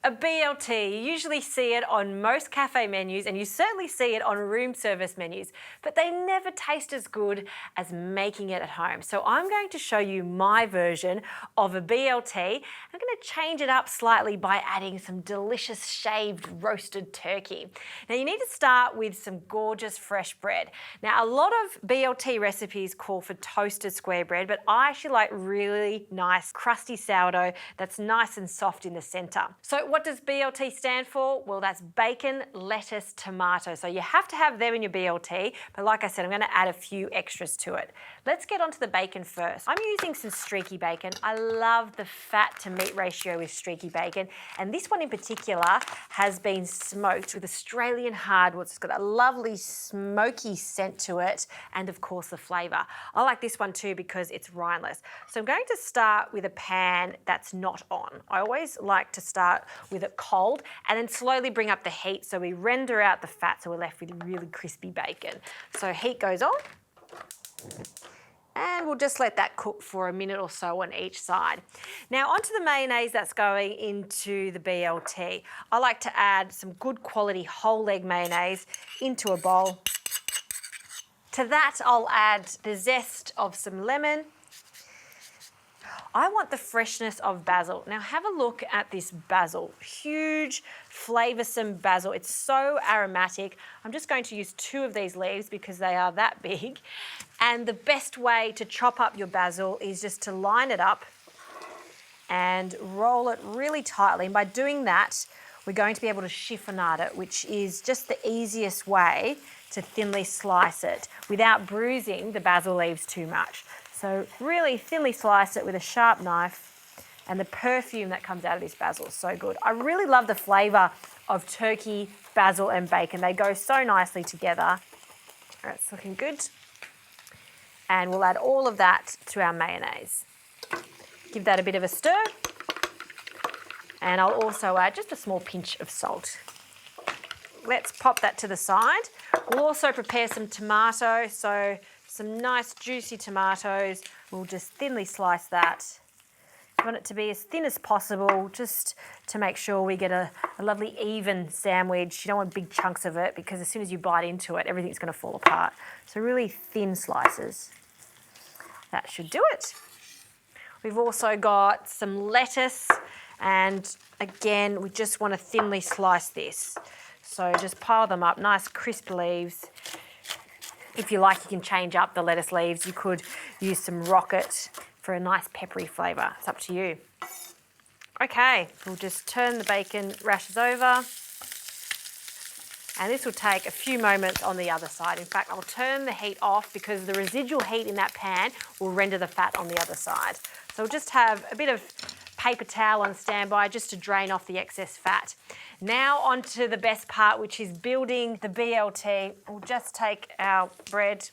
A BLT, you usually see it on most cafe menus and you certainly see it on room service menus, but they never taste as good as making it at home. So I'm going to show you my version of a BLT. I'm going to change it up slightly by adding some delicious shaved roasted turkey. Now you need to start with some gorgeous fresh bread. Now a lot of BLT recipes call for toasted square bread, but I actually like really nice crusty sourdough that's nice and soft in the center. So what does BLT stand for? Well, that's bacon, lettuce, tomato. So you have to have them in your BLT, but like I said, I'm going to add a few extras to it. Let's get onto the bacon first. I'm using some streaky bacon. I love the fat to meat ratio with streaky bacon, and this one in particular has been smoked with Australian hardwoods. It's got a lovely smoky scent to it, and of course the flavour. I like this one too because it's rindless. So I'm going to start with a pan that's not on. I always like to start with it cold and then slowly bring up the heat so we render out the fat so we're left with really crispy bacon. So heat goes on and we'll just let that cook for a minute or so on each side. Now onto the mayonnaise that's going into the BLT. I like to add some good quality whole egg mayonnaise into a bowl. To that I'll add the zest of some lemon. I want the freshness of basil. Now have a look at this basil, huge flavoursome basil. It's so aromatic. I'm just going to use 2 of these leaves because they are that big. And the best way to chop up your basil is just to line it up and roll it really tightly. And by doing that, we're going to be able to chiffonade it, which is just the easiest way to thinly slice it without bruising the basil leaves too much. So really thinly slice it with a sharp knife, and the perfume that comes out of this basil is so good. I really love the flavour of turkey, basil and bacon. They go so nicely together. All right, it's looking good. And we'll add all of that to our mayonnaise. Give that a bit of a stir. And I'll also add just a small pinch of salt. Let's pop that to the side. We'll also prepare some tomato, so some nice juicy tomatoes. We'll just thinly slice that. You want it to be as thin as possible just to make sure we get a lovely even sandwich. You don't want big chunks of it because as soon as you bite into it, everything's going to fall apart. So really thin slices. That should do it. We've also got some lettuce, and again, we just want to thinly slice this. So just pile them up, nice crisp leaves. If you like, you can change up the lettuce leaves. You could use some rocket for a nice peppery flavour. It's up to you. Okay, we'll just turn the bacon rashers over. And this will take a few moments on the other side. In fact, I'll turn the heat off because the residual heat in that pan will render the fat on the other side. So we'll just have a bit of paper towel on standby just to drain off the excess fat. Now on to the best part, which is building the BLT. We'll just take our bread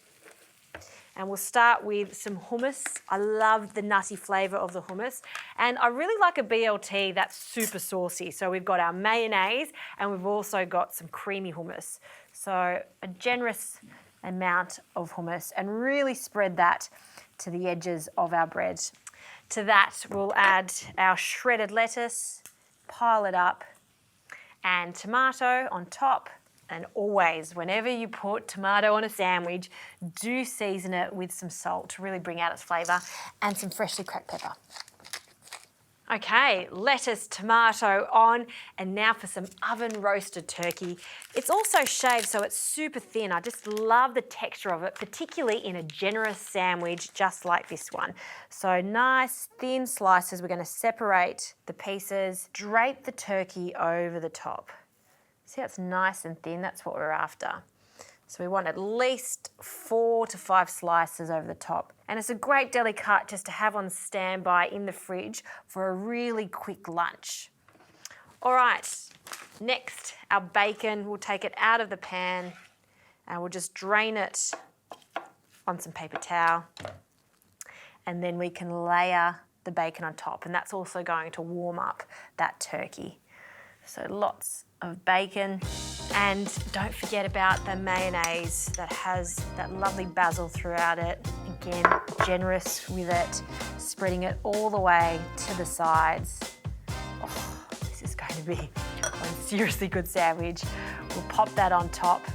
and we'll start with some hummus. I love the nutty flavour of the hummus. And I really like a BLT that's super saucy. So we've got our mayonnaise and we've also got some creamy hummus. So a generous amount of hummus and really spread that to the edges of our bread. To that, we'll add our shredded lettuce, pile it up, and tomato on top. And always, whenever you put tomato on a sandwich, do season it with some salt to really bring out its flavour and some freshly cracked pepper. Okay, lettuce, tomato on, and now for some oven roasted turkey. It's also shaved so it's super thin. I just love the texture of it, particularly in a generous sandwich just like this one. So nice thin slices. We're going to separate the pieces, drape the turkey over the top. See how it's nice and thin? That's what we're after. So we want at least 4 to 5 slices over the top. And it's a great deli cut just to have on standby in the fridge for a really quick lunch. All right, next, our bacon. We'll take it out of the pan and we'll just drain it on some paper towel. And then we can layer the bacon on top, and that's also going to warm up that turkey. So lots of bacon. And don't forget about the mayonnaise that has that lovely basil throughout it. Again, generous with it, spreading it all the way to the sides. Oh, this is going to be one seriously good sandwich. We'll pop that on top.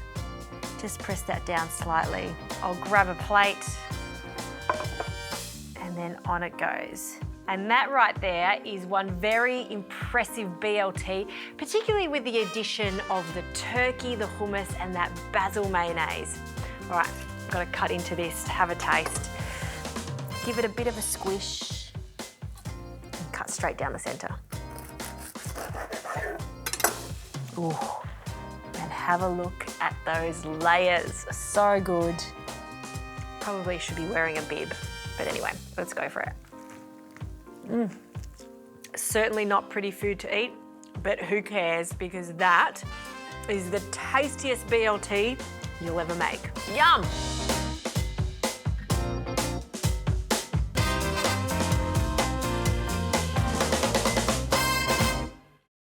Just press that down slightly. I'll grab a plate and then on it goes. And that right there is one very impressive BLT, particularly with the addition of the turkey, the hummus, and that basil mayonnaise. All right, I've got to cut into this to have a taste. Give it a bit of a squish and cut straight down the center. Ooh, and have a look at those layers. So good. Probably should be wearing a bib, but anyway, let's go for it. Certainly not pretty food to eat, but who cares, because that is the tastiest BLT you'll ever make. Yum!